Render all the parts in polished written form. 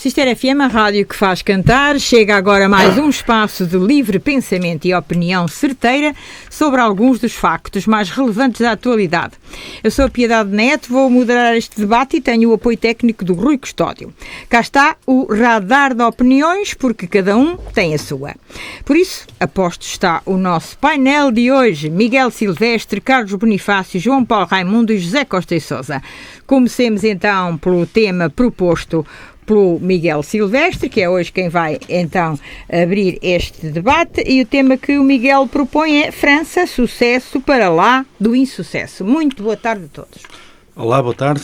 Cister FM, a rádio que faz cantar, chega agora mais um espaço de livre pensamento e opinião certeira sobre alguns dos factos mais relevantes da atualidade. Eu sou a Piedade Neto, vou moderar este debate e tenho o apoio técnico do Rui Custódio. Cá está o radar de opiniões, porque cada um tem a sua. Por isso, a posto está o nosso painel de hoje: Miguel Silvestre, Carlos Bonifácio, João Paulo Raimundo e José Costa e Sousa. Comecemos então pelo tema proposto pelo Miguel Silvestre, que é hoje quem vai então abrir este debate, e o tema que o Miguel propõe é França, sucesso para lá do insucesso. Muito boa tarde a todos. Olá, boa tarde.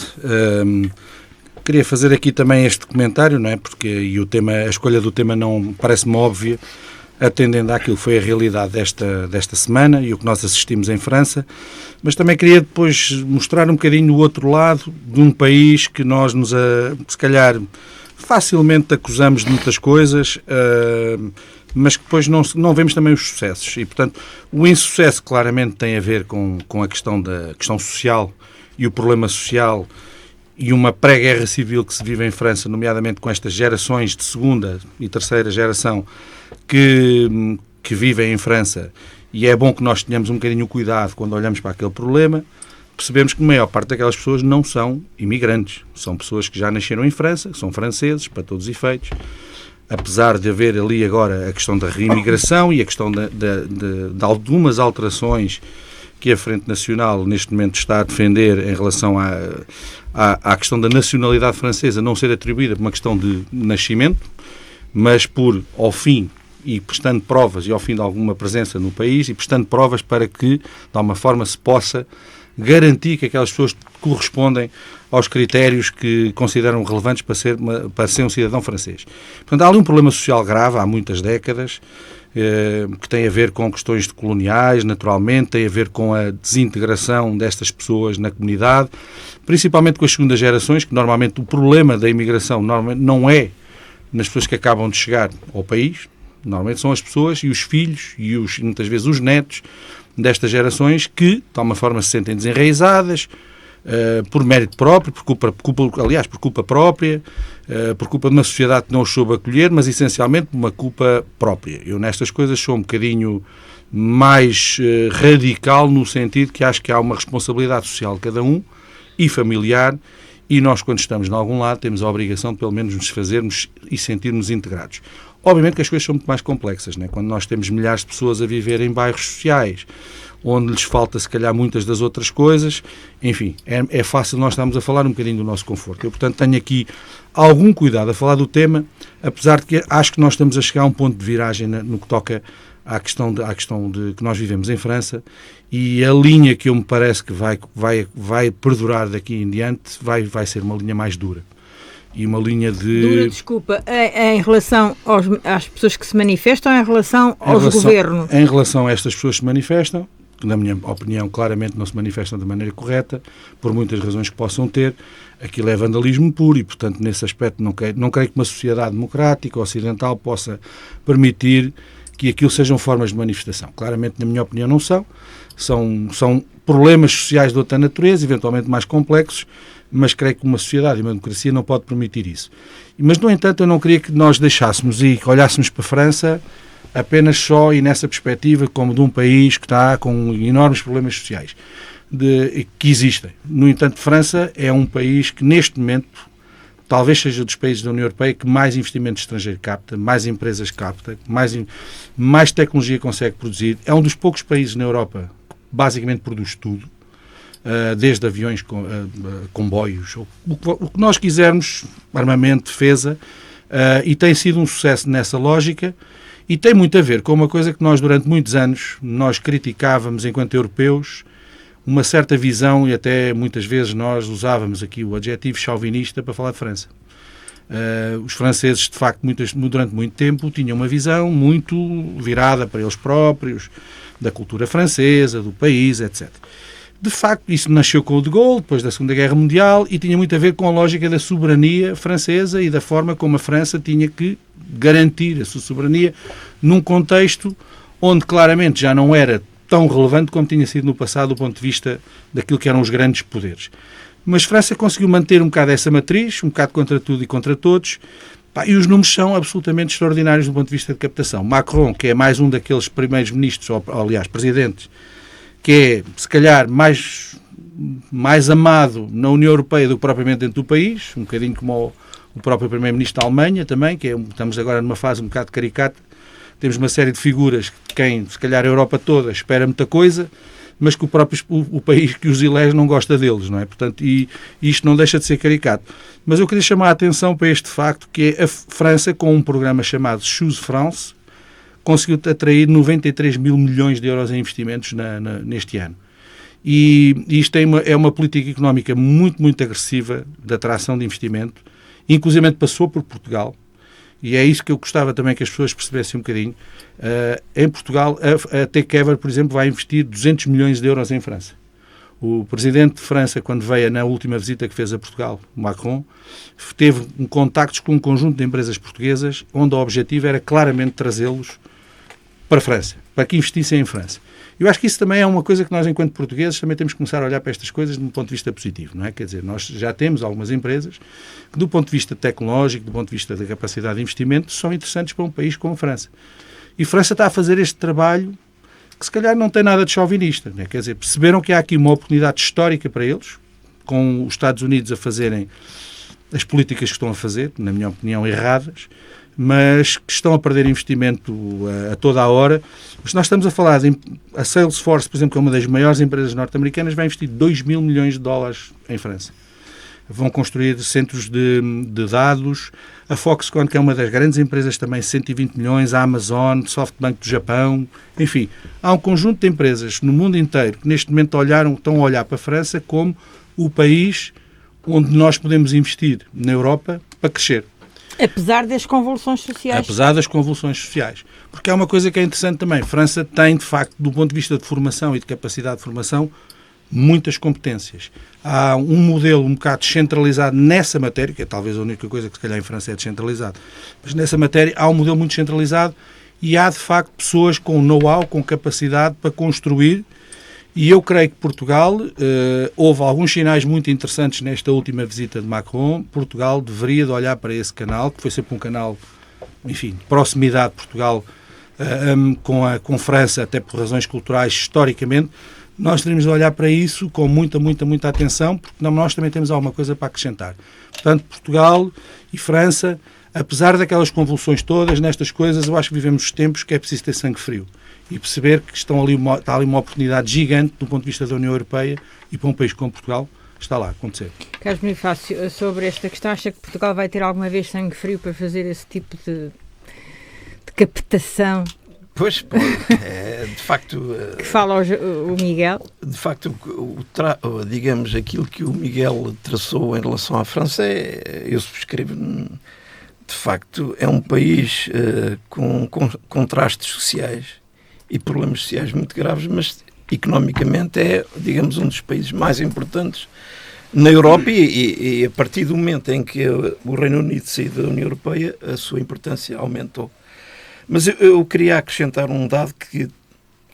Queria fazer aqui também este comentário, não é? Porque o tema, a escolha do tema não parece-me óbvia, atendendo àquilo que foi a realidade desta semana e o que nós assistimos em França, mas também queria depois mostrar um bocadinho o outro lado de um país que nós se calhar facilmente acusamos de muitas coisas, mas que depois não vemos também os sucessos. E, portanto, o insucesso claramente tem a ver com a questão social e o problema social e uma pré-guerra civil que se vive em França, nomeadamente com estas gerações de segunda e terceira geração que vivem em França, e é bom que nós tenhamos um bocadinho cuidado quando olhamos para aquele problema. Percebemos que a maior parte daquelas pessoas não são imigrantes, são pessoas que já nasceram em França, são franceses, para todos os efeitos, apesar de haver ali agora a questão da reimigração e a questão de algumas alterações que a Frente Nacional neste momento está a defender em relação à questão da nacionalidade francesa não ser atribuída por uma questão de nascimento, mas por, ao fim, e prestando provas e ao fim de alguma presença no país, e prestando provas para que, de alguma forma, se possa garantir que aquelas pessoas correspondem aos critérios que consideram relevantes para ser um cidadão francês. Portanto, há ali um problema social grave há muitas décadas, que tem a ver com questões coloniais, naturalmente, tem a ver com a desintegração destas pessoas na comunidade, principalmente com as segundas gerações, que normalmente o problema da imigração normalmente não é nas pessoas que acabam de chegar ao país. Normalmente são as pessoas e os filhos e muitas vezes os netos destas gerações que, de alguma forma, se sentem desenraizadas por mérito próprio, por culpa própria, por culpa de uma sociedade que não os soube acolher, mas essencialmente por uma culpa própria. Eu nestas coisas sou um bocadinho mais radical, no sentido que acho que há uma responsabilidade social de cada um e familiar, e nós, quando estamos em algum lado, temos a obrigação de pelo menos nos fazermos e sentirmos integrados. Obviamente que as coisas são muito mais complexas, né? Quando nós temos milhares de pessoas a viver em bairros sociais, onde lhes falta, se calhar, muitas das outras coisas, enfim, é fácil nós estarmos a falar um bocadinho do nosso conforto. Eu, portanto, tenho aqui algum cuidado a falar do tema, apesar de que acho que nós estamos a chegar a um ponto de viragem no que toca à questão de que nós vivemos em França, e a linha que eu me parece que vai perdurar daqui em diante vai ser uma linha mais dura. E uma linha de... Dura, desculpa, em relação às pessoas que se manifestam, em relação aos governos? Em relação a estas pessoas que se manifestam, que na minha opinião claramente não se manifestam da maneira correta, por muitas razões que possam ter, aquilo é vandalismo puro e, portanto, nesse aspecto não creio que uma sociedade democrática ocidental possa permitir que aquilo sejam formas de manifestação. Claramente, na minha opinião, não são. São problemas sociais de outra natureza, eventualmente mais complexos, mas creio que uma sociedade e uma democracia não pode permitir isso. Mas, no entanto, eu não queria que nós deixássemos e que olhássemos para a França apenas só e nessa perspectiva como de um país que está com enormes problemas sociais que existem. No entanto, França é um país que, neste momento, talvez seja dos países da União Europeia que mais investimento estrangeiro capta, mais empresas capta, mais tecnologia consegue produzir. É um dos poucos países na Europa que basicamente produz tudo. Desde aviões, comboios, o que nós quisermos, armamento, defesa, e tem sido um sucesso nessa lógica, e tem muito a ver com uma coisa que nós durante muitos anos nós criticávamos enquanto europeus, uma certa visão, e até muitas vezes nós usávamos aqui o adjetivo chauvinista para falar de França. Os franceses, de facto, durante muito tempo tinham uma visão muito virada para eles próprios, da cultura francesa, do país, etc. De facto, isso nasceu com o de Gaulle, depois da Segunda Guerra Mundial, e tinha muito a ver com a lógica da soberania francesa e da forma como a França tinha que garantir a sua soberania num contexto onde claramente já não era tão relevante como tinha sido no passado do ponto de vista daquilo que eram os grandes poderes. Mas França conseguiu manter um bocado essa matriz, um bocado contra tudo e contra todos, E os números são absolutamente extraordinários do ponto de vista de captação. Macron, que é mais um daqueles primeiros ministros, ou aliás, presidentes, que é, se calhar, mais amado na União Europeia do que propriamente dentro do país, um bocadinho como o próprio primeiro-ministro da Alemanha também, que estamos agora numa fase um bocado caricata. Temos uma série de figuras de quem, se calhar, a Europa toda espera muita coisa, mas que o país que os elege não gosta deles, não é? Portanto, e isto não deixa de ser caricato. Mas eu queria chamar a atenção para este facto, que é a França, com um programa chamado Choose France, conseguiu atrair 93 mil milhões de euros em investimentos neste ano. E isto é uma política económica muito, muito agressiva de atração de investimento, inclusive passou por Portugal, e é isso que eu gostava também que as pessoas percebessem um bocadinho. Em Portugal, a Takeover, por exemplo, vai investir 200 milhões de euros em França. O presidente de França, quando veio na última visita que fez a Portugal, Macron, teve contactos com um conjunto de empresas portuguesas, onde o objetivo era claramente trazê-los para a França, para que investissem em França. Eu acho que isso também é uma coisa que nós, enquanto portugueses, também temos que começar a olhar para estas coisas de um ponto de vista positivo, não é? Quer dizer, nós já temos algumas empresas que, do ponto de vista tecnológico, do ponto de vista da capacidade de investimento, são interessantes para um país como a França. E a França está a fazer este trabalho que, se calhar, não tem nada de chauvinista, não é? Quer dizer, perceberam que há aqui uma oportunidade histórica para eles, com os Estados Unidos a fazerem as políticas que estão a fazer, na minha opinião, erradas, mas que estão a perder investimento a toda a hora. Mas nós estamos a falar a Salesforce, por exemplo, que é uma das maiores empresas norte-americanas, vai investir 2 mil milhões de dólares em França. Vão construir centros de dados. A Foxconn, que é uma das grandes empresas também, 120 milhões. A Amazon, SoftBank do Japão. Enfim, há um conjunto de empresas no mundo inteiro que neste momento estão a olhar para a França como o país onde nós podemos investir na Europa para crescer. Apesar das convulsões sociais. Apesar das convulsões sociais. Porque há uma coisa que é interessante também. A França tem, de facto, do ponto de vista de formação e de capacidade de formação, muitas competências. Há um modelo um bocado descentralizado nessa matéria, que é talvez a única coisa que, se calhar, em França é descentralizado. Mas nessa matéria há um modelo muito descentralizado e há, de facto, pessoas com know-how, com capacidade para construir. E eu creio que Portugal, houve alguns sinais muito interessantes nesta última visita de Macron. Portugal deveria de olhar para esse canal, que foi sempre um canal, enfim, de proximidade de Portugal com França, até por razões culturais, historicamente. Nós deveríamos de olhar para isso com muita, muita, muita atenção, porque nós também temos alguma coisa para acrescentar. Portanto, Portugal e França, apesar daquelas convulsões todas, nestas coisas, eu acho que vivemos os tempos que é preciso ter sangue frio. E perceber que está ali uma oportunidade gigante do ponto de vista da União Europeia e para um país como Portugal está lá a acontecer. Carlos Bonifácio, sobre esta questão, acha que Portugal vai ter alguma vez sangue frio para fazer esse tipo de captação? Pois, de facto... Que fala o Miguel? De facto, digamos, aquilo que o Miguel traçou em relação à França, eu subscrevo. De facto, é um país com contrastes sociais e problemas sociais muito graves, mas economicamente é, digamos, um dos países mais importantes na Europa e a partir do momento em que o Reino Unido saiu da União Europeia, a sua importância aumentou. Mas eu queria acrescentar um dado que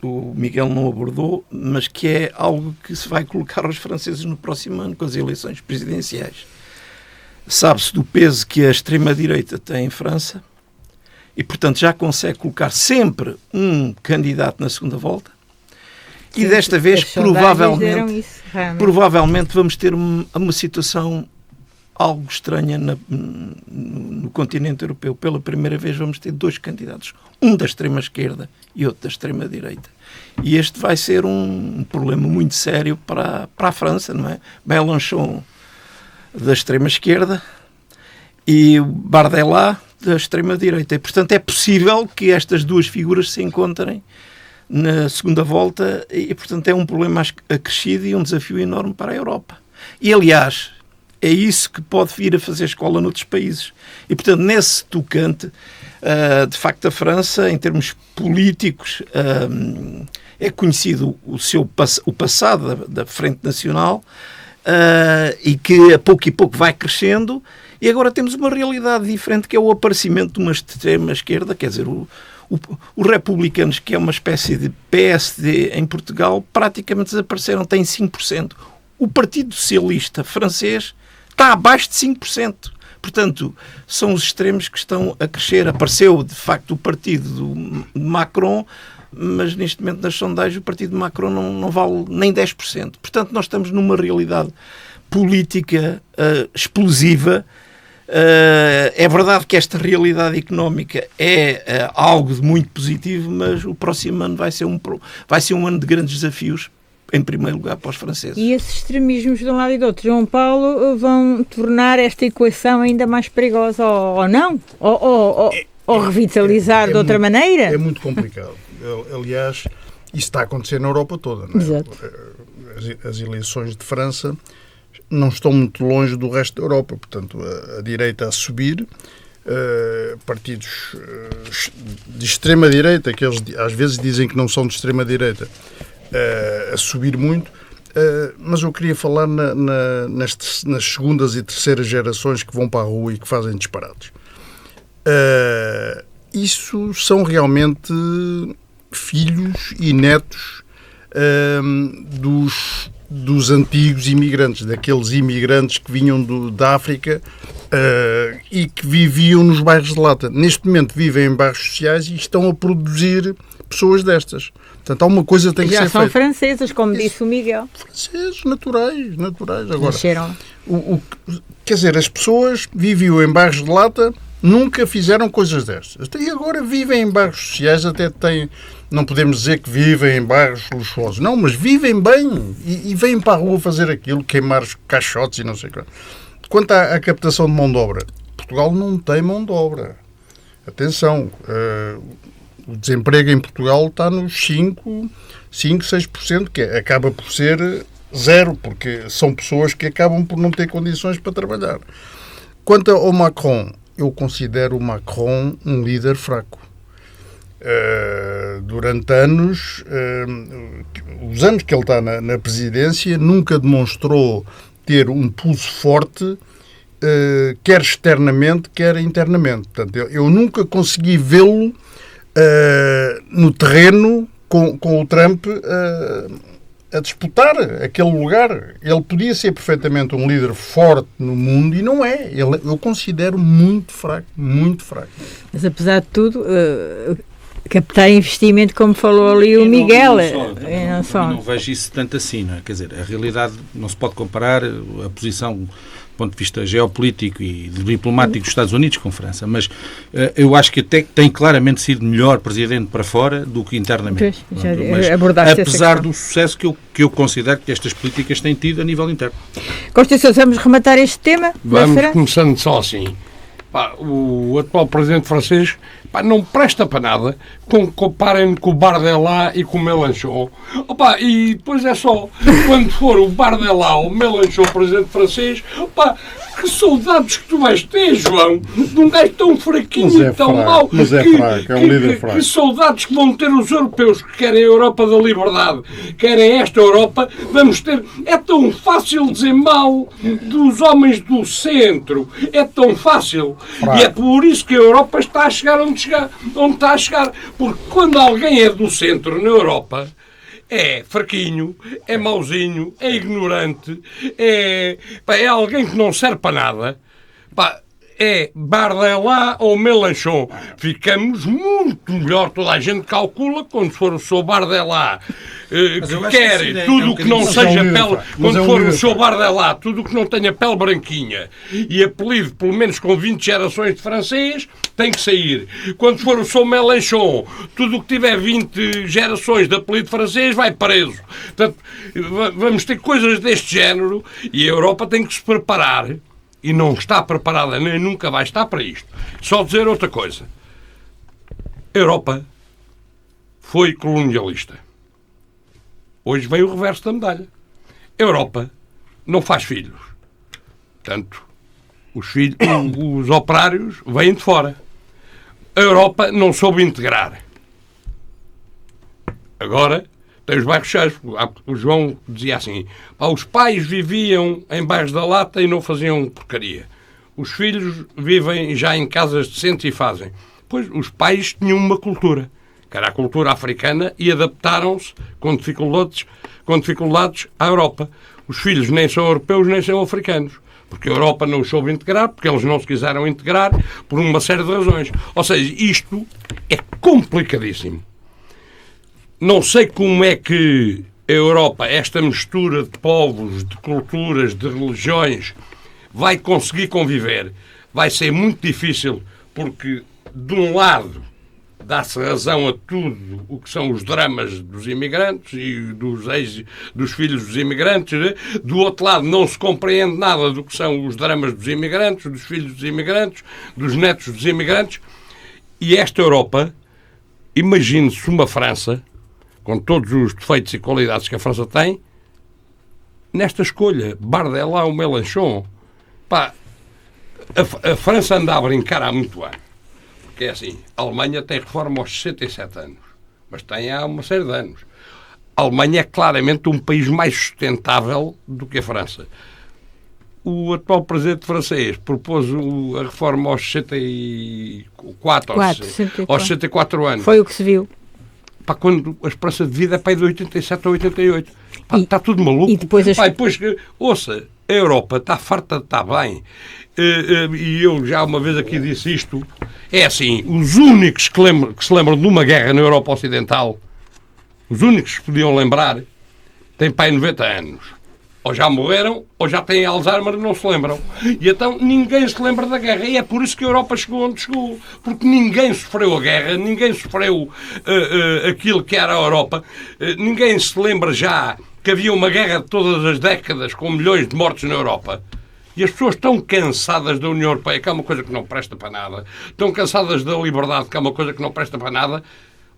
o Miguel não abordou, mas que é algo que se vai colocar aos franceses no próximo ano com as eleições presidenciais. Sabe-se do peso que a extrema-direita tem em França e, portanto, já consegue colocar sempre um candidato na segunda volta. E desta vez, provavelmente vamos ter uma situação algo estranha no continente europeu. Pela primeira vez vamos ter dois candidatos, um da extrema-esquerda e outro da extrema-direita. E este vai ser um problema muito sério para a França, não é? Mélenchon da extrema-esquerda e Bardella da extrema-direita. E, portanto, é possível que estas duas figuras se encontrem na segunda volta e, portanto, é um problema acrescido e um desafio enorme para a Europa. E, aliás, é isso que pode vir a fazer escola noutros países. E, portanto, nesse tocante, de facto, a França, em termos políticos, é conhecido o passado da Frente Nacional e que a pouco e pouco vai crescendo. E agora temos uma realidade diferente, que é o aparecimento de uma extrema-esquerda, quer dizer, os republicanos, que é uma espécie de PSD em Portugal, praticamente desapareceram, têm 5%. O Partido Socialista francês está abaixo de 5%. Portanto, são os extremos que estão a crescer. Apareceu, de facto, o partido de Macron, mas neste momento nas sondagens o partido de Macron não vale nem 10%. Portanto, nós estamos numa realidade política explosiva. É verdade que esta realidade económica é algo de muito positivo, mas o próximo ano vai ser um ano de grandes desafios, em primeiro lugar para os franceses. E esses extremismos de um lado e do outro, João Paulo, vão tornar esta equação ainda mais perigosa ou não? Ou revitalizar de outra maneira? É muito complicado. Aliás, isso está a acontecer na Europa toda. Não é? Exato. As eleições de França não estão muito longe do resto da Europa. Portanto, a direita a subir, partidos de extrema-direita, que eles às vezes dizem que não são de extrema-direita, a subir muito. Mas eu queria falar nas segundas e terceiras gerações que vão para a rua e que fazem disparates. Isso são realmente filhos e netos dos antigos imigrantes, daqueles imigrantes que vinham da África e que viviam nos bairros de lata. Neste momento vivem em bairros sociais e estão a produzir pessoas destas. Portanto, alguma coisa tem que ser feita. Já são francesas, como disse o Miguel. Franceses, naturais. Agora, nasceram. Quer dizer, as pessoas viviam em bairros de lata, nunca fizeram coisas destas. E agora vivem em bairros sociais, até têm... Não podemos dizer que vivem em bairros luxuosos. Não, mas vivem bem e vêm para a rua fazer aquilo, queimar os caixotes e não sei o que. Quanto à captação de mão de obra, Portugal não tem mão de obra. Atenção, o desemprego em Portugal está nos 6%, que acaba por ser zero, porque são pessoas que acabam por não ter condições para trabalhar. Quanto ao Macron, eu considero o Macron um líder fraco. Durante anos, os anos que ele está na presidência, nunca demonstrou ter um pulso forte, quer externamente, quer internamente. Portanto, eu nunca consegui vê-lo no terreno com o Trump a disputar aquele lugar. Ele podia ser perfeitamente um líder forte no mundo e não é. Eu considero muito fraco, muito fraco. Mas apesar de tudo, captar investimento, como falou ali o Miguel. Não vejo isso tanto assim, não é? Quer dizer, a realidade não se pode comparar a posição do ponto de vista geopolítico e diplomático dos Estados Unidos com a França, mas eu acho que até tem claramente sido melhor presidente para fora do que internamente. Apesar do sucesso que eu considero que estas políticas têm tido a nível interno. Constituição, vamos rematar este tema? Vamos começando só assim. O atual presidente francês não presta para nada, comparem com o Bardella e com o Mélenchon. E depois é só, quando for o Bardella ou o Mélenchon presidente francês, que saudades que tu vais ter, João, de um gajo tão fraquinho e tão mau. Mas é fraco, é um líder fraco. Que saudades que vão ter os europeus que querem a Europa da liberdade, querem esta Europa, vamos ter... É tão fácil dizer mal dos homens do centro, é tão fácil. Fraco. E é por isso que a Europa está a chegar onde está a chegar. Porque quando alguém é do centro na Europa, é fraquinho, é mauzinho, é ignorante, é alguém que não serve para nada. É Bardella ou Mélenchon. Ficamos muito melhor, toda a gente calcula, quando for o seu Bardella, que quer tudo o que não seja pele, quando for o seu Bardella, tudo o que não tenha pele branquinha e apelido pelo menos com 20 gerações de francês, tem que sair. Quando for o seu Mélenchon, tudo o que tiver 20 gerações de apelido francês vai preso. Portanto, vamos ter coisas deste género e a Europa tem que se preparar. E não está preparada, nem nunca vai estar para isto. Só dizer outra coisa. A Europa foi colonialista. Hoje vem o reverso da medalha. A Europa não faz filhos. Portanto, os operários vêm de fora. A Europa não soube integrar. Agora... tem os bairros cheios. O João dizia assim, os pais viviam em bairros da lata e não faziam porcaria. Os filhos vivem já em casas decentes e fazem. Pois os pais tinham uma cultura, que era a cultura africana, e adaptaram-se com dificuldades à Europa. Os filhos nem são europeus nem são africanos. Porque a Europa não os soube integrar, porque eles não se quiseram integrar, por uma série de razões. Ou seja, isto é complicadíssimo. Não sei como é que a Europa, esta mistura de povos, de culturas, de religiões, vai conseguir conviver. Vai ser muito difícil, porque, de um lado, dá-se razão a tudo o que são os dramas dos imigrantes e dos filhos dos imigrantes. Né? Do outro lado, não se compreende nada do que são os dramas dos imigrantes, dos filhos dos imigrantes, dos netos dos imigrantes. E esta Europa, imagine-se uma França, com todos os defeitos e qualidades que a França tem, nesta escolha, Bardella ou Mélenchon. Pá, a França anda a brincar há muito ano. Porque é assim, a Alemanha tem reforma aos 67 anos, mas tem há uma série de anos. A Alemanha é claramente um país mais sustentável do que a França. O atual presidente francês propôs a reforma aos 64, aos 64 anos. Foi o que se viu. Pá, quando a esperança de vida é para de 87 a 88. Pá, está tudo maluco. E depois ouça, a Europa está farta de estar bem. E eu já uma vez aqui disse isto. É assim, os únicos que se lembram de uma guerra na Europa Ocidental, os únicos que se podiam lembrar, têm pai 90 anos. Ou já morreram, ou já têm Alzheimer e não se lembram. E então ninguém se lembra da guerra. E é por isso que a Europa chegou onde chegou. Porque ninguém sofreu a guerra, ninguém sofreu aquilo que era a Europa. Ninguém se lembra já que havia uma guerra de todas as décadas com milhões de mortos na Europa. E as pessoas estão cansadas da União Europeia, que é uma coisa que não presta para nada. Estão cansadas da liberdade, que é uma coisa que não presta para nada.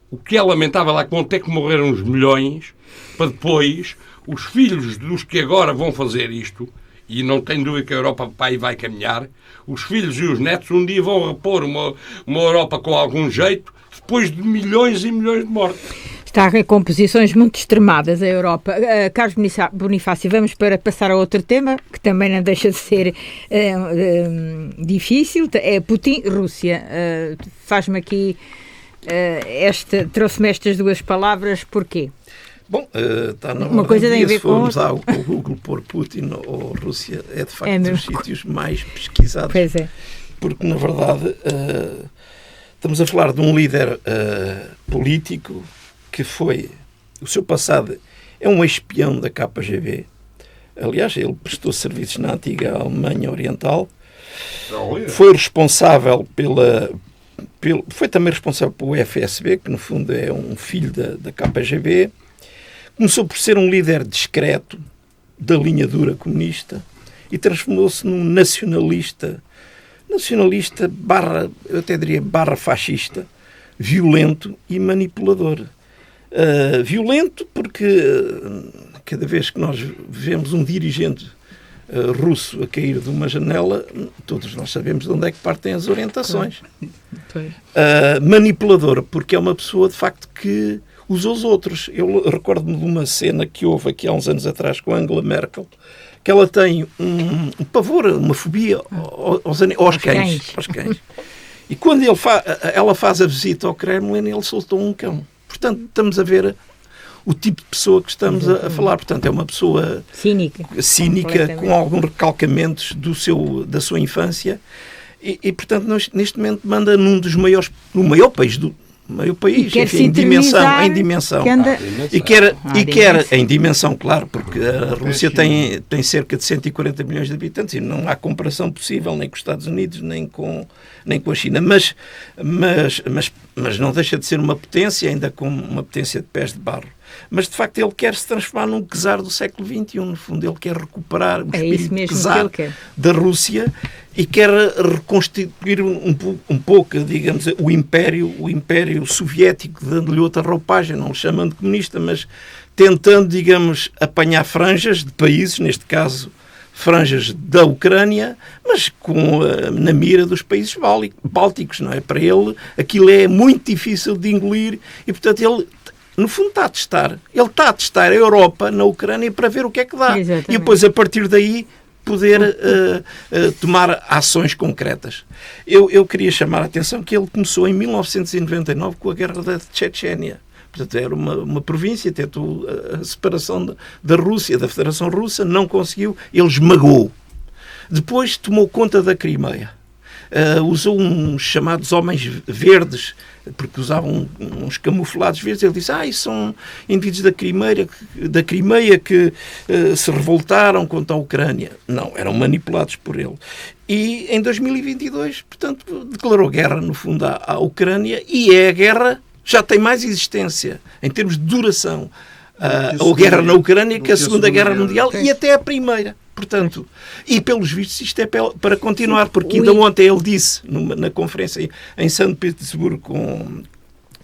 O que é lamentável é que vão ter que morrer uns milhões para depois os filhos dos que agora vão fazer isto, e não tenho dúvida que a Europa para aí vai caminhar, os filhos e os netos um dia vão repor uma Europa com algum jeito, depois de milhões e milhões de mortes. Está com posições muito extremadas a Europa. Carlos Bonifácio, vamos para passar a outro tema, que também não deixa de ser difícil, é Putin-Rússia. Faz-me aqui, trouxe-me estas duas palavras, porquê? Bom, está na uma coisa tem a ver se formos ao Google por Putin ou Rússia, é de facto dos sítios mais pesquisados. Pois é. Porque, na verdade, estamos a falar de um líder político que foi, o seu passado é um espião da KGB. Aliás, ele prestou serviços na antiga Alemanha Oriental. Foi responsável foi também responsável pelo FSB, que no fundo é um filho da KGB. Começou por ser um líder discreto da linha dura comunista e transformou-se num nacionalista barra, eu até diria barra fascista, violento e manipulador. Violento porque cada vez que nós vemos um dirigente russo a cair de uma janela, todos nós sabemos de onde é que partem as orientações. Manipulador porque é uma pessoa de facto que usa os outros. Eu recordo-me de uma cena que houve aqui há uns anos atrás com a Angela Merkel, que ela tem um pavor, uma fobia aos cães. E quando ela faz a visita ao Kremlin, ele soltou um cão. Portanto, estamos a ver o tipo de pessoa que estamos a falar. Portanto, é uma pessoa cínica com alguns recalcamentos da sua infância e portanto, neste momento manda no maior país em dimensão. E quer em dimensão, claro, porque a Rússia tem cerca de 140 milhões de habitantes e não há comparação possível nem com os Estados Unidos, nem com a China. Mas não deixa de ser uma potência, ainda com uma potência de pés de barro. Mas, de facto, ele quer se transformar num czar do século XXI. No fundo, ele quer recuperar o espírito czar da Rússia e quer reconstituir um pouco, digamos, o império soviético, dando-lhe outra roupagem, não o chamando de comunista, mas tentando, digamos, apanhar franjas de países, neste caso franjas da Ucrânia, mas na mira dos países bálticos, não é? Para ele, aquilo é muito difícil de engolir e, portanto, ele no fundo está a testar a Europa na Ucrânia para ver o que é que dá. Exatamente. E depois, a partir daí, poder tomar ações concretas. Eu queria chamar a atenção que ele começou em 1999 com a guerra da Chechênia. Portanto, era uma província, tentou a separação da Rússia, da Federação Russa, não conseguiu, ele esmagou. Depois tomou conta da Crimeia. Usou uns chamados homens verdes, porque usavam uns camuflados verdes. Ele disse, isso são indivíduos da Crimeia que se revoltaram contra a Ucrânia. Não, eram manipulados por ele. E em 2022, portanto, declarou guerra, no fundo, à Ucrânia, e a guerra já tem mais existência, em termos de duração, a guerra na Ucrânia que a Segunda Guerra Mundial e até a Primeira. Portanto, e pelos vistos isto é para continuar, porque ainda ontem ele disse, na conferência em São Petersburgo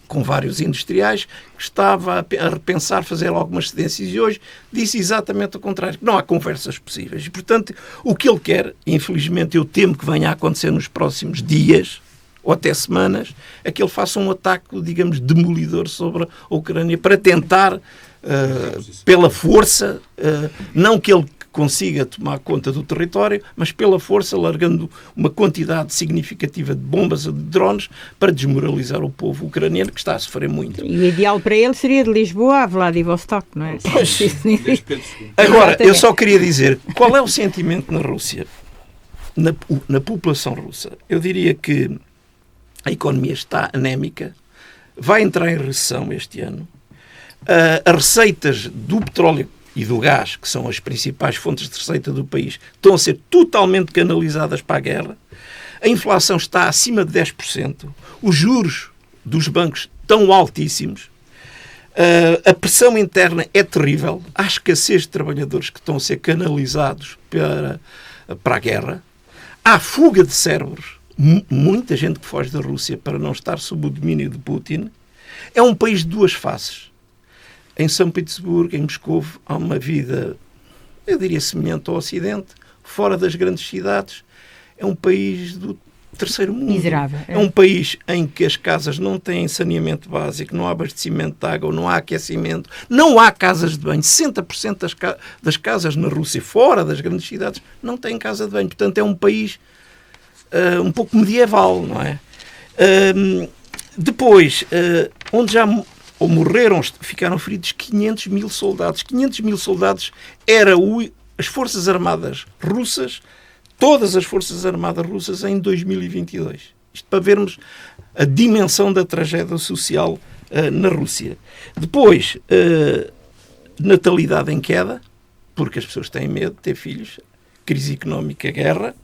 com vários industriais, que estava a repensar fazer algumas cedências, e hoje disse exatamente o contrário, que não há conversas possíveis. E, portanto, o que ele quer, infelizmente eu temo que venha a acontecer nos próximos dias, ou até semanas, é que ele faça um ataque, digamos, demolidor sobre a Ucrânia, para tentar, pela força, não que ele consiga tomar conta do território, mas pela força, largando uma quantidade significativa de bombas ou de drones para desmoralizar o povo ucraniano, que está a sofrer muito. E o ideal para ele seria de Lisboa a Vladivostok, não é? Agora, eu só queria dizer, qual é o sentimento na Rússia, na população russa? Eu diria que a economia está anémica, vai entrar em recessão este ano, as receitas do petróleo e do gás, que são as principais fontes de receita do país, estão a ser totalmente canalizadas para a guerra. A inflação está acima de 10%. Os juros dos bancos estão altíssimos. A pressão interna é terrível. Há escassez de trabalhadores que estão a ser canalizados para a guerra. Há fuga de cérebros. Muita gente que foge da Rússia para não estar sob o domínio de Putin. É um país de duas faces. Em São Petersburgo, em Moscou, há uma vida, eu diria, semelhante ao Ocidente. Fora das grandes cidades, é um país do terceiro mundo. Miserável. É um país em que as casas não têm saneamento básico, não há abastecimento de água, não há aquecimento, não há casas de banho. 60% das casas na Rússia, fora das grandes cidades, não têm casa de banho. Portanto, é um país um pouco medieval, não é? Depois, onde já morreram, ficaram feridos 500 mil soldados. 500 mil soldados era as Forças Armadas Russas, todas as Forças Armadas Russas em 2022. Isto para vermos a dimensão da tragédia social na Rússia. Depois, natalidade em queda, porque as pessoas têm medo de ter filhos, crise económica, guerra,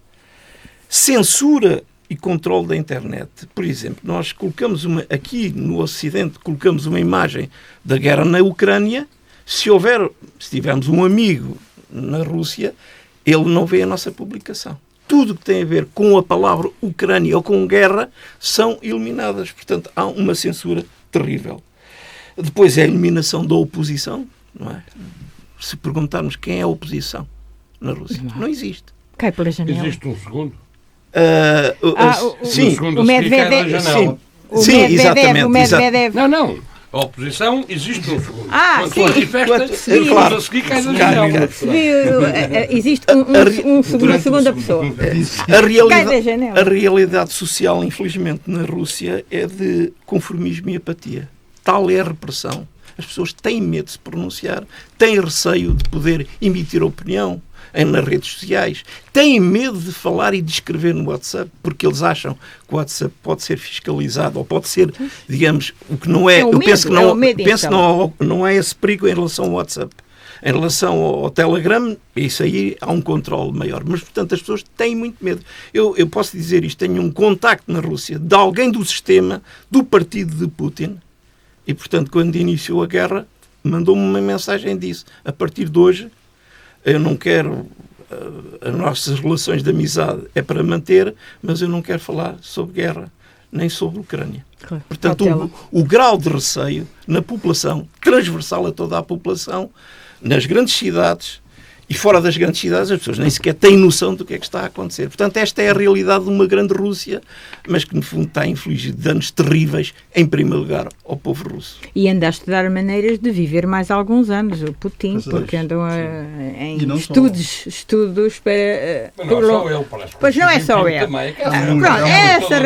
censura e controle da internet. Por exemplo, nós colocamos aqui no Ocidente, colocamos uma imagem da guerra na Ucrânia. Se tivermos um amigo na Rússia, ele não vê a nossa publicação. Tudo que tem a ver com a palavra Ucrânia ou com guerra são eliminadas. Portanto, há uma censura terrível. Depois é a eliminação da oposição, não é? Se perguntarmos quem é a oposição na Rússia, não existe. Cai pela janela. Existe um segundo. Sim, o Medvedev. Sim, exatamente. O Medvedev. Não. A oposição existe um segundo. Quando se manifesta, claro. a seguir cai da janela. Existe uma segunda pessoa. A realidade social, infelizmente, na Rússia é de conformismo e apatia. Tal é a repressão. As pessoas têm medo de se pronunciar, têm receio de poder emitir opinião nas redes sociais, têm medo de falar e de escrever no WhatsApp, porque eles acham que o WhatsApp pode ser fiscalizado ou pode ser, digamos, o que não é. Eu penso que não é esse perigo em relação ao WhatsApp. Em relação ao Telegram, isso aí há um controle maior. Mas, portanto, as pessoas têm muito medo. Eu posso dizer isto, tenho um contacto na Rússia de alguém do sistema, do partido de Putin, e, portanto, quando iniciou a guerra, mandou-me uma mensagem e disse: a partir de hoje, eu não quero, as nossas relações de amizade é para manter, mas eu não quero falar sobre guerra, nem sobre a Ucrânia. Claro. Portanto, o grau de receio na população, transversal a toda a população, nas grandes cidades e fora das grandes cidades, as pessoas nem sequer têm noção do que é que está a acontecer. Portanto, esta é a realidade de uma grande Rússia, mas que, no fundo, está a infligir danos terríveis, em primeiro lugar, ao povo russo. E anda a estudar maneiras de viver mais alguns anos, o Putin, porque andam em estudos para... Mas não é só ele, parece. Pois não é só ele. Pronto,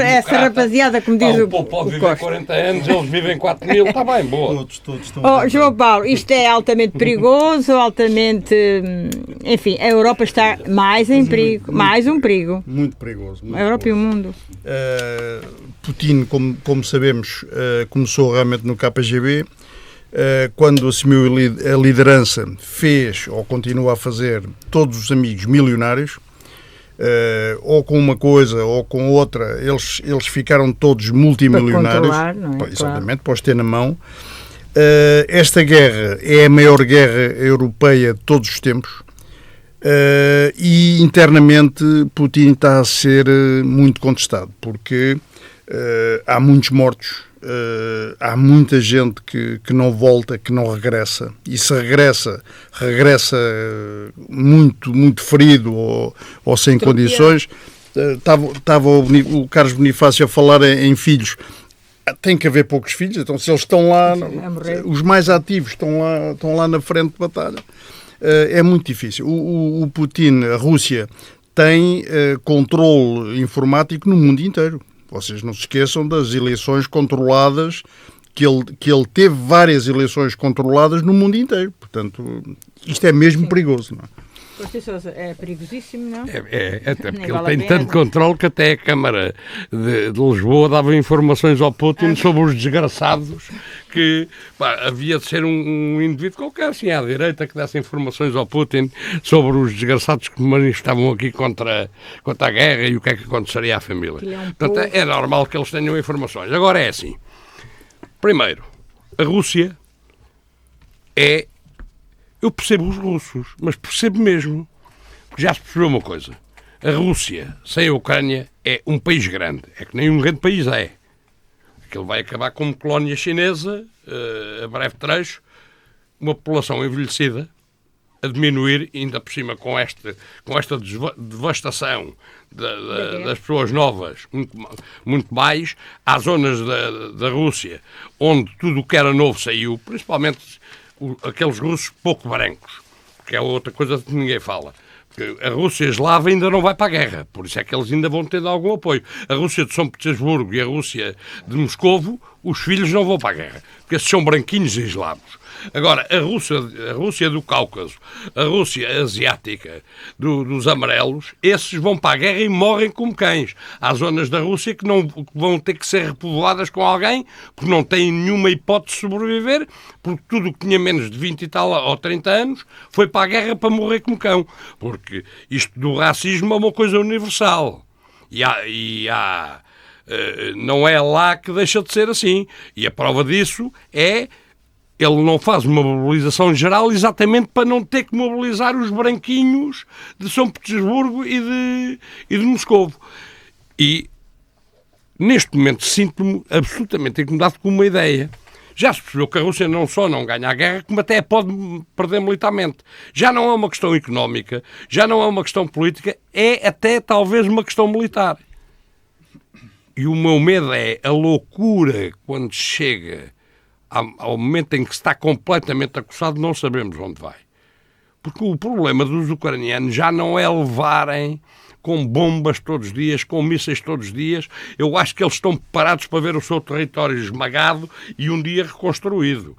essa rapaziada, como diz o pode viver 40 anos, eles vivem 4.000, está bem, boa. Todos estão... João Paulo, isto é altamente perigoso, altamente enfim, a Europa está mais em perigo, mais um perigo. Muito perigoso. Muito A Europa e o perigoso. mundo. Putin, como sabemos, começou realmente no KGB. Quando assumiu a liderança, fez, ou continua a fazer, todos os amigos milionários. Ou com uma coisa ou com outra, eles ficaram todos multimilionários. Para controlar, não é? Exatamente, para os ter na mão. Esta guerra é a maior guerra europeia de todos os tempos. E internamente Putin está a ser muito contestado, porque há muitos mortos, há muita gente que não volta, que não regressa, e se regressa muito, muito ferido ou sem condições. Estava o Carlos Bonifácio a falar em filhos. Tem que haver poucos filhos, então se eles estão lá, os mais ativos estão lá na frente de batalha. É muito difícil. O Putin, a Rússia, tem controle informático no mundo inteiro. Vocês não se esqueçam das eleições controladas, que ele teve várias eleições controladas no mundo inteiro. Portanto, isto é mesmo perigoso, não é? É perigosíssimo, não? Até porque ele tem tanto controle que até a Câmara de Lisboa dava informações ao Putin sobre os desgraçados, que havia de ser um indivíduo qualquer, assim, à direita, que desse informações ao Putin sobre os desgraçados que manifestavam aqui contra a guerra e o que é que aconteceria à família. Portanto, é normal que eles tenham informações. Agora é assim. Primeiro, a Rússia é... Eu percebo os russos, mas percebo mesmo. Porque já se percebeu uma coisa. A Rússia, sem a Ucrânia, é um país grande. É que nem um grande país é. Aquilo vai acabar como colónia chinesa, a breve trecho, uma população envelhecida, a diminuir, ainda por cima com esta devastação das pessoas novas, muito mais. Há zonas da Rússia onde tudo o que era novo saiu, principalmente... aqueles russos pouco brancos, que é outra coisa que ninguém fala. Porque a Rússia eslava ainda não vai para a guerra, por isso é que eles ainda vão ter algum apoio. A Rússia de São Petersburgo e a Rússia de Moscovo, os filhos não vão para a guerra, porque esses são branquinhos e eslavos. Agora, a Rússia do Cáucaso, a Rússia asiática dos amarelos, esses vão para a guerra e morrem como cães. Há zonas da Rússia que vão ter que ser repovoadas com alguém, porque não têm nenhuma hipótese de sobreviver, porque tudo o que tinha menos de 20 e tal ou 30 anos foi para a guerra para morrer como cão. Porque isto do racismo é uma coisa universal. Não é lá que deixa de ser assim. E a prova disso é... Ele não faz uma mobilização geral exatamente para não ter que mobilizar os branquinhos de São Petersburgo e de Moscovo. E, neste momento, sinto-me absolutamente incomodado com uma ideia. Já se percebeu que a Rússia não só não ganha a guerra, como até pode perder militarmente. Já não é uma questão económica, já não é uma questão política, é até talvez uma questão militar. E o meu medo é a loucura quando chega... ao momento em que se está completamente acossado, não sabemos onde vai. Porque o problema dos ucranianos já não é levarem com bombas todos os dias, com mísseis todos os dias. Eu acho que eles estão preparados para ver o seu território esmagado e um dia reconstruído.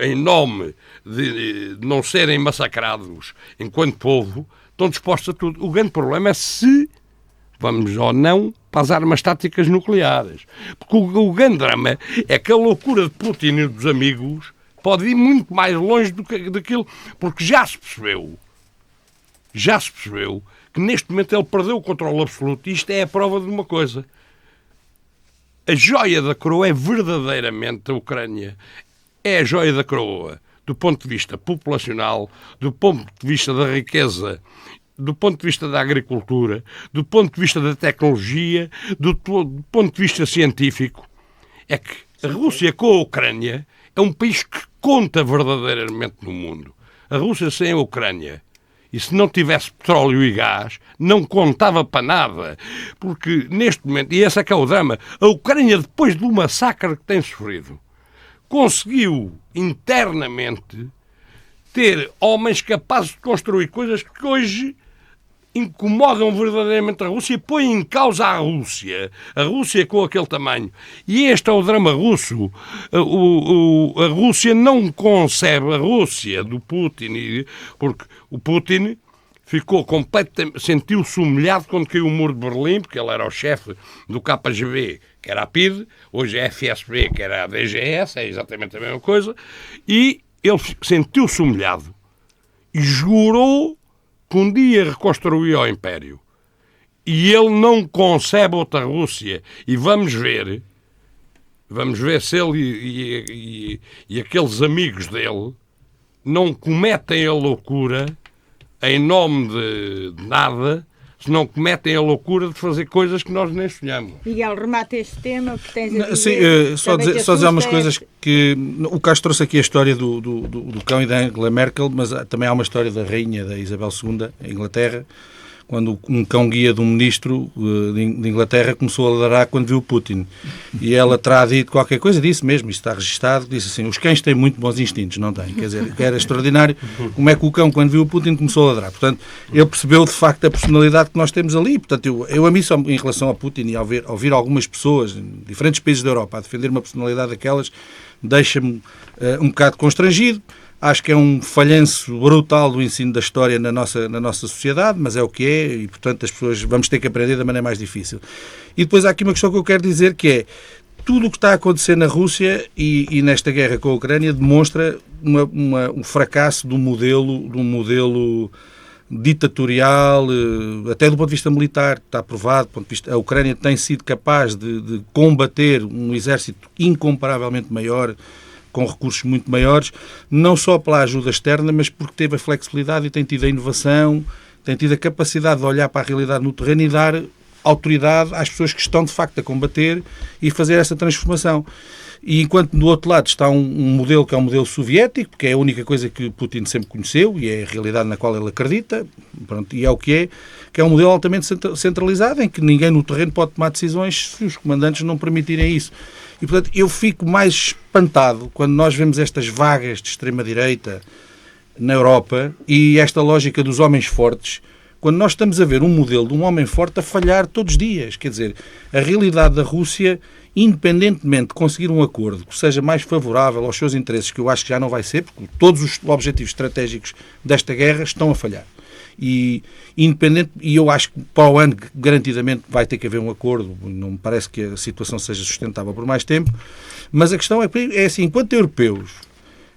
Em nome de não serem massacrados enquanto povo, estão dispostos a tudo. O grande problema é se vamos ou não para as armas táticas nucleares. Porque o grande drama é que a loucura de Putin e dos amigos pode ir muito mais longe daquilo, porque já se percebeu que neste momento ele perdeu o controle absoluto, e isto é a prova de uma coisa. A joia da coroa é verdadeiramente a Ucrânia. É a joia da coroa do ponto de vista populacional, do ponto de vista da riqueza, do ponto de vista da agricultura, do ponto de vista da tecnologia, do ponto de vista científico. É que a Rússia com a Ucrânia é um país que conta verdadeiramente no mundo. A Rússia sem a Ucrânia, e se não tivesse petróleo e gás, não contava para nada. Porque neste momento, e esse é que é o drama, a Ucrânia, depois do massacre que tem sofrido, conseguiu internamente ter homens capazes de construir coisas que hoje incomodam verdadeiramente a Rússia e põem em causa a Rússia com aquele tamanho. E este é o drama russo. A Rússia não concebe a Rússia do Putin, porque o Putin ficou completamente, sentiu-se humilhado quando caiu o muro de Berlim, porque ele era o chefe do KGB, que era a PID, hoje é a FSB, que era a DGS, é exatamente a mesma coisa, e ele sentiu-se humilhado e jurou que um dia reconstruía o Império. E ele não concebe outra Rússia. E vamos ver se ele e aqueles amigos dele não cometem a loucura em nome de nada, se não cometem a loucura de fazer coisas que nós nem sonhamos. Miguel, remata este tema, que tens a dizer. Sim, só dizer algumas coisas que... O Castro trouxe aqui a história do cão e da Angela Merkel, mas também há uma história da rainha, da Isabel II, em Inglaterra, quando um cão-guia de um ministro de Inglaterra começou a ladrar quando viu Putin. E ela terá dito qualquer coisa, disse mesmo, isto está registado, disse assim, os cães têm muito bons instintos, não têm? Quer dizer, era extraordinário como é que o cão, quando viu Putin, começou a ladrar. Portanto, ele percebeu de facto a personalidade que nós temos ali. Portanto, eu a mim, só em relação ao Putin e ao ouvir algumas pessoas em diferentes países da Europa a defender uma personalidade daquelas, deixa-me um bocado constrangido. Acho que é um falhanço brutal do ensino da história na nossa sociedade, mas é o que é e, portanto, as pessoas vamos ter que aprender da maneira mais difícil. E depois há aqui uma questão que eu quero dizer, que é tudo o que está a acontecer na Rússia e nesta guerra com a Ucrânia demonstra um fracasso do modelo ditatorial, até do ponto de vista militar, está provado, do ponto de vista, a Ucrânia tem sido capaz de combater um exército incomparavelmente maior, com recursos muito maiores, não só pela ajuda externa, mas porque teve a flexibilidade e tem tido a inovação, tem tido a capacidade de olhar para a realidade no terreno e dar autoridade às pessoas que estão de facto a combater e fazer essa transformação. E enquanto do outro lado está um modelo que é um modelo soviético, que é a única coisa que Putin sempre conheceu e é a realidade na qual ele acredita, pronto, e é o que é um modelo altamente centralizado, em que ninguém no terreno pode tomar decisões se os comandantes não permitirem isso. E, portanto, eu fico mais espantado quando nós vemos estas vagas de extrema-direita na Europa e esta lógica dos homens fortes, quando nós estamos a ver um modelo de um homem forte a falhar todos os dias. Quer dizer, a realidade da Rússia, independentemente de conseguir um acordo que seja mais favorável aos seus interesses, que eu acho que já não vai ser, porque todos os objetivos estratégicos desta guerra estão a falhar. E eu acho que para o ano garantidamente vai ter que haver um acordo, não me parece que a situação seja sustentável por mais tempo, mas a questão é assim, enquanto europeus,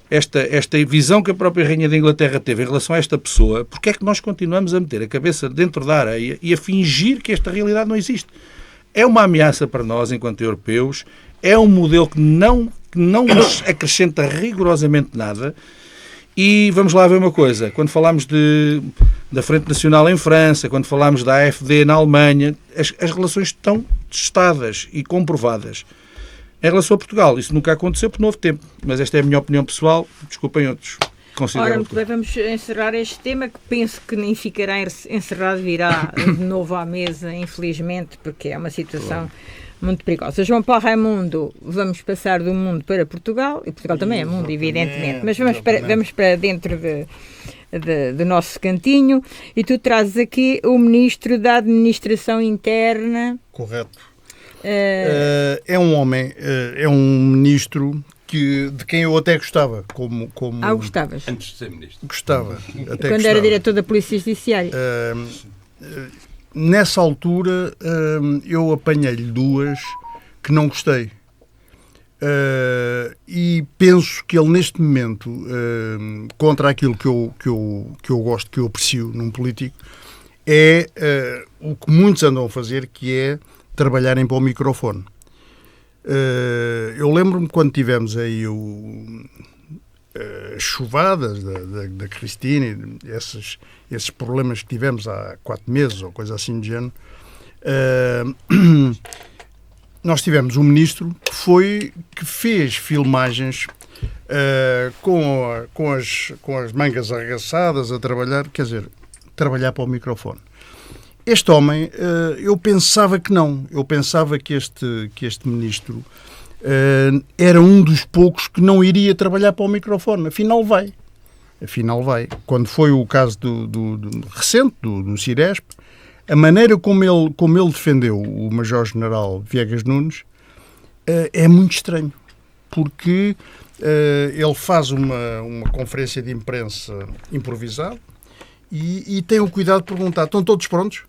esta visão que a própria Rainha da Inglaterra teve em relação a esta pessoa, porque é que nós continuamos a meter a cabeça dentro da areia e a fingir que esta realidade não existe? É uma ameaça para nós enquanto europeus, é um modelo que não nos acrescenta rigorosamente nada. E vamos lá ver uma coisa, quando falamos da Frente Nacional em França, quando falamos da AfD na Alemanha, as relações estão testadas e comprovadas. Em relação a Portugal, isso nunca aconteceu por novo tempo, mas esta é a minha opinião pessoal, desculpem outros. Ora, muito bem, vamos encerrar este tema, que penso que nem ficará encerrado, virá de novo à mesa, infelizmente, porque é uma situação muito perigosa. João Paulo Raimundo, vamos passar do mundo para Portugal, e Portugal também é mundo, evidentemente, mas vamos para dentro do nosso cantinho, e tu trazes aqui o Ministro da Administração Interna. Correto. É um homem, é um ministro de quem eu até gostava. Gostavas? Antes de ser ministro. Gostava. Até quando era diretor da Polícia Judiciária. Nessa altura eu apanhei-lhe duas que não gostei. E penso que ele neste momento, contra aquilo que eu gosto, que eu aprecio num político, é o que muitos andam a fazer, que é trabalharem para o microfone. Eu lembro-me quando tivemos aí as chuvadas da Cristina, esses problemas que tivemos há 4 meses ou coisa assim de género, nós tivemos um ministro que fez filmagens com as mangas arregaçadas a trabalhar, quer dizer, trabalhar para o microfone. Este homem, eu pensava que não. Eu pensava que este ministro era um dos poucos que não iria trabalhar para o microfone. Afinal vai. Afinal vai. Quando foi o caso recente do Ciresp, a maneira como ele defendeu o Major-General Viegas Nunes é muito estranho, porque ele faz uma conferência de imprensa improvisada e tem o cuidado de perguntar: estão todos prontos?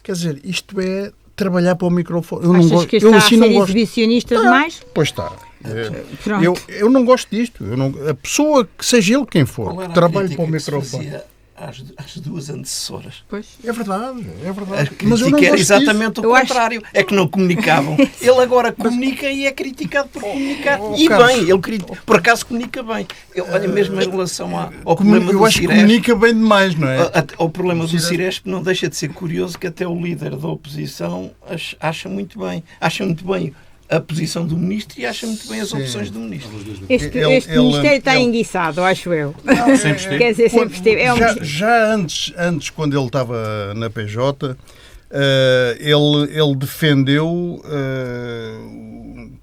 Quer dizer, isto é trabalhar para o microfone. Eu Achas não gosto, que está eu a assim ser não gosto. exibicionista demais? Pois está. Pronto. Eu não gosto disto. A pessoa, que seja ele quem for, Qual era que a trabalhe crítica para o que se microfone. fazia às duas antecessoras? Pois. É verdade, é A verdade. Mas eu não crítica era gosto exatamente o Eu acho- contrário. É que não comunicavam. Ele agora comunica e é criticado por comunicar. E Carlos, bem, por acaso comunica bem. Olha, mesmo em relação ao disso. problema Eu do acho que Ciresp, comunica bem demais, não é? o problema do Ciresp não deixa de ser curioso, que até o líder da oposição acha muito bem a posição do ministro e acha muito bem as opções do ministro. Este Ele- Ministério está ele- enguiçado, acho eu. Sempre esteve. Quer dizer, sempre esteve. É um Já antes, quando ele estava na PJ, ele defendeu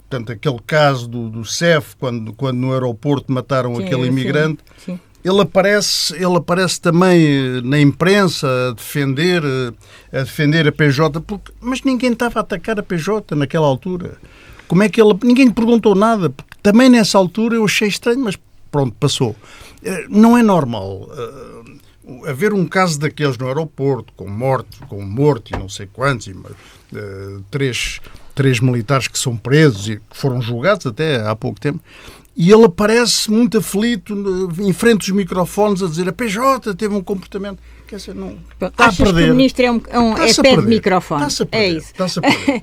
portanto, aquele caso do CEF, quando no aeroporto mataram Sim, aquele sim, imigrante. sim. Ele aparece também na imprensa a defender a PJ, mas ninguém estava a atacar a PJ naquela altura. Como é que ninguém lhe perguntou nada? Porque também nessa altura eu achei estranho, mas pronto, passou. Não é normal haver um caso daqueles no aeroporto, com morto e não sei quantos, três militares que são presos e que foram julgados até há pouco tempo. E ele aparece muito aflito em frente dos microfones a dizer: a PJ teve um comportamento. Quer dizer, não. Está a Achas que perder. o ministro é Está-se a pé de perder. microfone? Está-se a perder. É isso. Está-se a perder.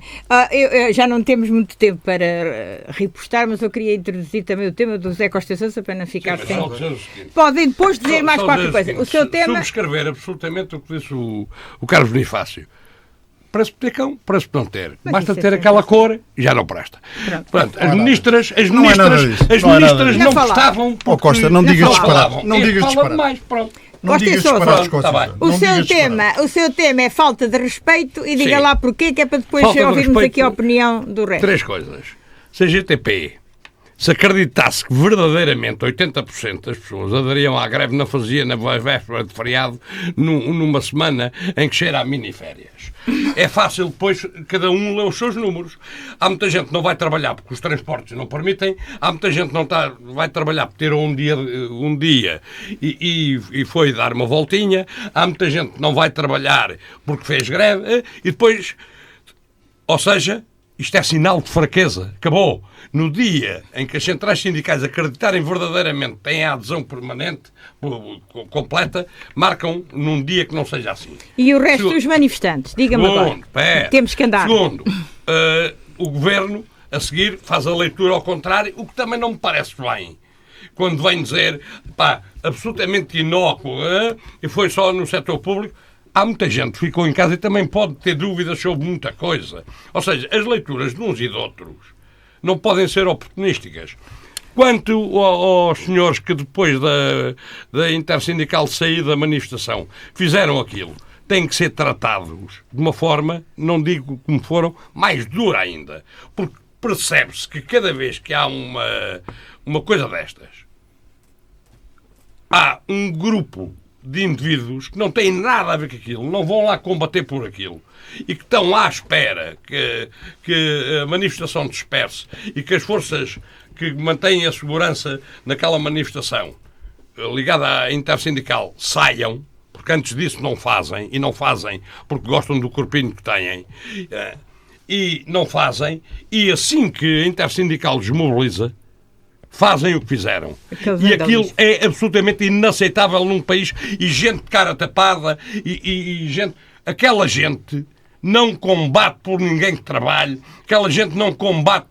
Eu já não temos muito tempo para repostar, mas eu queria introduzir também o tema do José Costa Santos para não ficar sem. Só dizer o seguinte. Podem depois dizer mais Só qualquer dizer coisa. seguinte, O seu tema. Subscrever absolutamente o que disse o Carlos Bonifácio. Parece ter cão, parece não ter. Mas Basta isso é ter sempre aquela assim. cor e já não presta. Pronto, as nada ministras Não é nada disso. Não é nada disso. não Não falavam. prestavam. Ó, Costa, não Não digas falavam. disparate. Não Este digas fala disparate. demais, pronto. Não Costa digas e Sousa. disparates, Pronto, Costa. tá bem. Não digas disparate. O seu tema é falta de respeito e diga Sim. lá porquê, que é para depois Falta de ouvirmos respeito. aqui a opinião do resto. Três coisas. Se a GTP se acreditasse que verdadeiramente 80% das pessoas aderiam à greve, não fazia na véspera de feriado, numa semana em que cheira a miniférias. É fácil depois cada um ler os seus números. Há muita gente que não vai trabalhar porque os transportes não permitem, há muita gente que não vai trabalhar porque ter um dia e foi dar uma voltinha, há muita gente que não vai trabalhar porque fez greve e depois, ou seja, isto é sinal de fraqueza. Acabou. No dia em que as centrais sindicais acreditarem verdadeiramente que têm a adesão permanente, completa, marcam num dia que não seja assim. E o resto dos manifestantes? Diga-me agora. Temos que andar. Segundo, o Governo, a seguir, faz a leitura ao contrário, o que também não me parece bem. Quando vem dizer, absolutamente inócuo, e foi só no setor público, há muita gente que ficou em casa e também pode ter dúvidas sobre muita coisa. Ou seja, as leituras de uns e de outros não podem ser oportunísticas. Quanto aos senhores que depois da intersindical sair da manifestação fizeram aquilo, têm que ser tratados de uma forma, não digo como foram, mais dura ainda. Porque percebe-se que cada vez que há uma coisa destas, há um grupo de indivíduos que não têm nada a ver com aquilo, não vão lá combater por aquilo e que estão à espera que a manifestação disperse e que as forças que mantêm a segurança naquela manifestação ligada à intersindical saiam, porque antes disso não fazem, e não fazem porque gostam do corpinho que têm, e não fazem, e assim que a intersindical desmobiliza, fazem o que fizeram. E aquilo é absolutamente inaceitável num país, e gente de cara tapada, e gente... Aquela gente não combate por ninguém que trabalhe, aquela gente não combate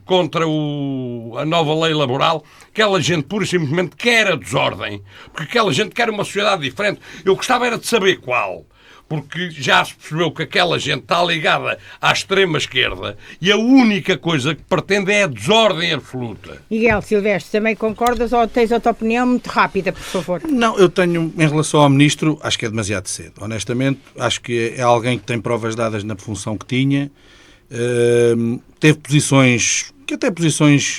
contra a nova lei laboral, aquela gente pura e simplesmente quer a desordem, porque aquela gente quer uma sociedade diferente. Eu gostava era de saber qual. Porque já se percebeu que aquela gente está ligada à extrema-esquerda e a única coisa que pretende é a desordem absoluta. Miguel Silvestre, também concordas ou tens outra opinião muito rápida, por favor? Não, eu tenho, em relação ao Ministro, acho que é demasiado cedo. Honestamente, acho que é alguém que tem provas dadas na função que tinha. Teve posições que até posições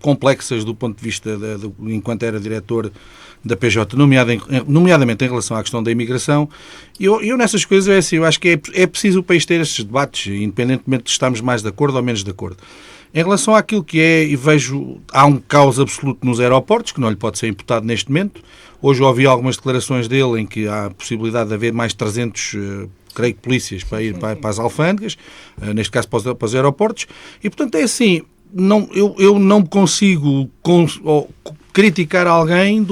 complexas do ponto de vista enquanto era diretor da PJ, nomeadamente em relação à questão da imigração. Eu nessas coisas, eu acho que é preciso o país ter estes debates, independentemente de estarmos mais de acordo ou menos de acordo. Em relação àquilo que e vejo, há um caos absoluto nos aeroportos, que não lhe pode ser imputado neste momento. Hoje ouvi algumas declarações dele em que há a possibilidade de haver mais 300, creio que polícias, para ir para as alfândegas, neste caso para os aeroportos. E, portanto, é assim, eu não consigo criticar alguém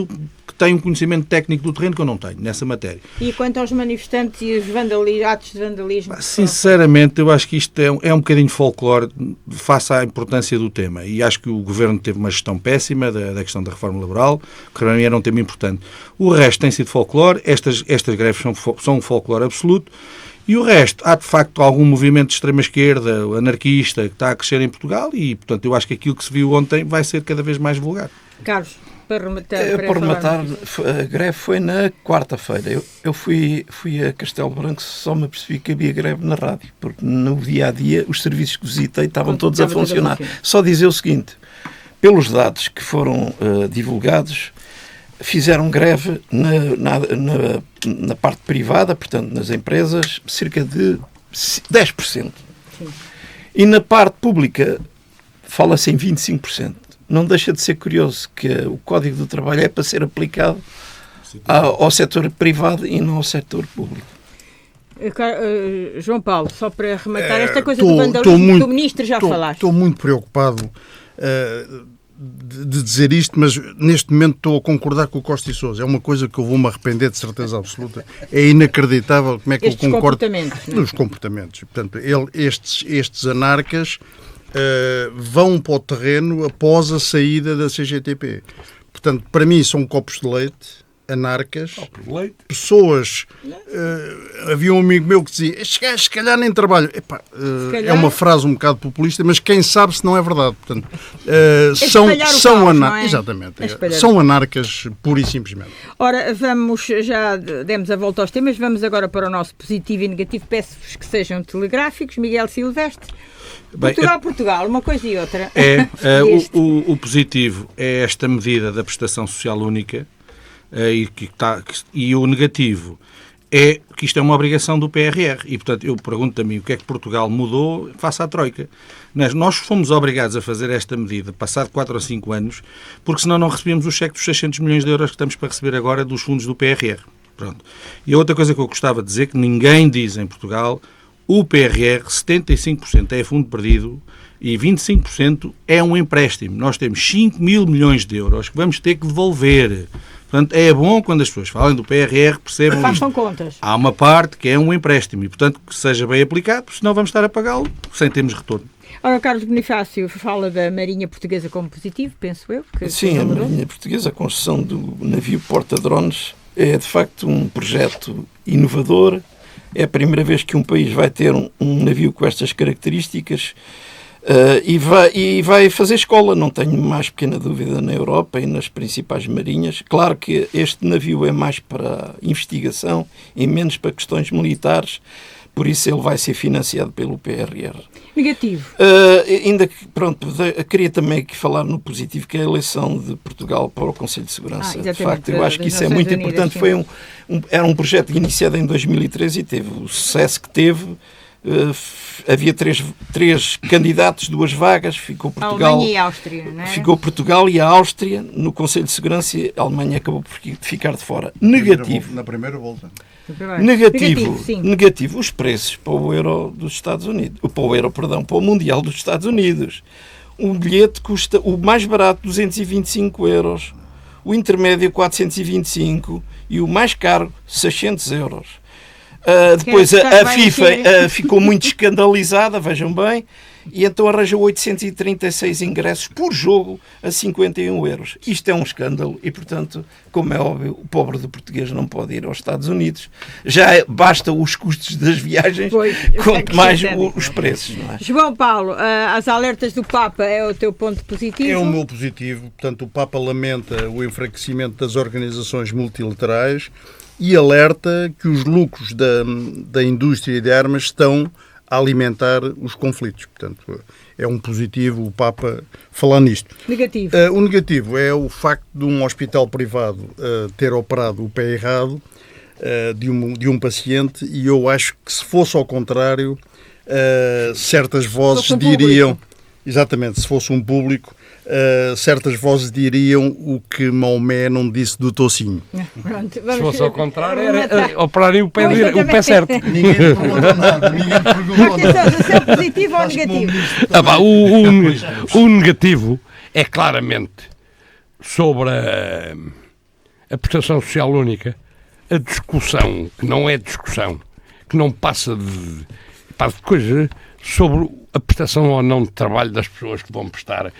que tem um conhecimento técnico do terreno que eu não tenho, nessa matéria. E quanto aos manifestantes e os atos de vandalismo? Sinceramente, eu acho que isto é um bocadinho folclore face à importância do tema. E acho que o Governo teve uma gestão péssima da questão da reforma laboral, que para mim era um tema importante. O resto tem sido folclore, estas greves são um folclore absoluto, e o resto, há de facto algum movimento de extrema-esquerda, anarquista, que está a crescer em Portugal, e portanto eu acho que aquilo que se viu ontem vai ser cada vez mais vulgar. Carlos, para rematar... A greve foi na quarta-feira. Eu fui a Castelo Branco, só me apercebi que havia greve na rádio, porque no dia-a-dia os serviços que visitei estavam todos a funcionar. Só dizer o seguinte, pelos dados que foram divulgados, fizeram greve na parte privada, portanto nas empresas, cerca de 10%. Sim. E na parte pública fala-se em 25%. Não deixa de ser curioso que o Código do Trabalho é para ser aplicado ao setor privado e não ao setor público. João Paulo, só para rematar esta coisa do vandalismo que o Ministro já falaste. Estou muito preocupado de dizer isto, mas neste momento estou a concordar com o Costa e Sousa. É uma coisa que eu vou-me arrepender de certeza absoluta. É inacreditável como é que eu concordo nos comportamentos. Portanto, estes anarcas vão para o terreno após a saída da CGTP. Portanto, para mim são copos de leite, anarcas, pessoas... havia um amigo meu que dizia, se calhar nem trabalho. Epá, é uma frase um bocado populista, mas quem sabe se não é verdade. Portanto, são anarcas pura e simplesmente. Ora, já demos a volta aos temas, vamos agora para o nosso positivo e negativo. Peço-vos que sejam telegráficos. Miguel Silvestre. Portugal, uma coisa e outra. O positivo é esta medida da prestação social única, e o negativo é que isto é uma obrigação do PRR. E, portanto, eu pergunto a mim o que é que Portugal mudou face à Troika. Nós fomos obrigados a fazer esta medida passado 4 ou 5 anos, porque senão não recebíamos o cheque dos 600 milhões de euros que estamos para receber agora dos fundos do PRR. Pronto. E a outra coisa que eu gostava de dizer, que ninguém diz em Portugal, o PRR, 75% é fundo perdido e 25% é um empréstimo. Nós temos 5 mil milhões de euros que vamos ter que devolver. Portanto, é bom quando as pessoas falam do PRR, percebam façam contas. Há uma parte que é um empréstimo e, portanto, que seja bem aplicado, senão vamos estar a pagá-lo sem termos retorno. Ora, Carlos Bonifácio fala da Marinha Portuguesa como positivo, penso eu. Sim, a Marinha Portuguesa, a construção do navio porta-drones é, de facto, um projeto inovador. É a primeira vez que um país vai ter um navio com estas características e vai fazer escola, não tenho mais pequena dúvida, na Europa e nas principais marinhas. Claro que este navio é mais para investigação e menos para questões militares, por isso ele vai ser financiado pelo PRR. Negativo. Queria também aqui falar no positivo, que é a eleição de Portugal para o Conselho de Segurança. De facto, eu acho que isso é muito importante. Era um projeto iniciado em 2013 e teve o sucesso que teve. Havia três candidatos, 2 vagas, ficou Portugal, a Alemanha e a Áustria, não é? Ficou Portugal e a Áustria no Conselho de Segurança e a Alemanha acabou por ficar de fora. Negativo. Na primeira volta. Negativo. Os preços para o euro dos Estados Unidos. Para o Mundial dos Estados Unidos. Um bilhete custa, o mais barato, 225 euros. O intermédio, 425. E o mais caro, 600 euros. Depois a FIFA ficou muito escandalizada, vejam bem, e então arranjou 836 ingressos por jogo a 51 euros. Isto é um escândalo e, portanto, como é óbvio, o pobre do português não pode ir aos Estados Unidos. Já basta os custos das viagens, quanto mais os preços. Não é? João Paulo, as alertas do Papa é o teu ponto positivo? É o meu positivo. Portanto, o Papa lamenta o enfraquecimento das organizações multilaterais e alerta que os lucros da indústria de armas estão a alimentar os conflitos. Portanto, é um positivo o Papa falar nisto. Negativo. O negativo é o facto de um hospital privado ter operado o pé errado de um paciente, e eu acho que se fosse ao contrário, certas vozes diriam... Exatamente, se fosse um público, certas vozes diriam o que Maomé não disse do tocinho. Pronto, Se fosse ao contrário, era operarem o pé certo. Ninguém perguntou nada, Se é positivo ou negativo? O negativo é claramente sobre a prestação social única, a discussão, que não é discussão, que não passa de coisas sobre a prestação ou não de trabalho das pessoas que vão prestar. A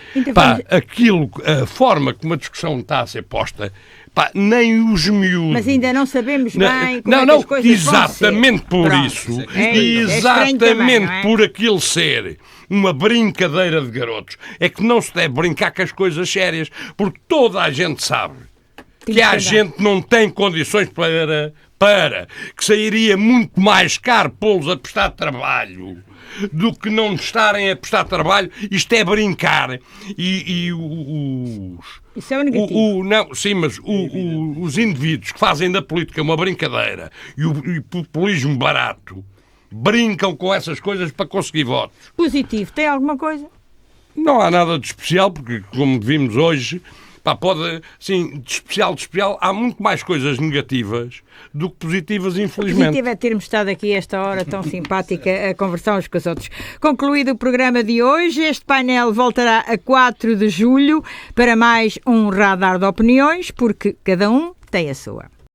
forma como a discussão está a ser posta, nem os miúdos... Mas ainda não sabemos bem como as coisas exatamente vão ser. Por isso. Exatamente por aquilo ser uma brincadeira de garotos. É que não se deve brincar com as coisas sérias, porque toda a gente sabe que a gente não tem condições para que sairia muito mais caro pô-los a prestar trabalho do que não estarem a prestar trabalho. Isto é brincar. Isso é o negativo. Mas os indivíduos que fazem da política uma brincadeira e o populismo barato brincam com essas coisas para conseguir votos. Positivo, tem alguma coisa? Não há nada de especial, porque como vimos hoje, pode, assim, de especial, há muito mais coisas negativas do que positivas, infelizmente. Positivo é termos estado aqui esta hora tão simpática a conversar uns com os outros. Concluído o programa de hoje, este painel voltará a 4 de julho para mais um radar de opiniões, porque cada um tem a sua.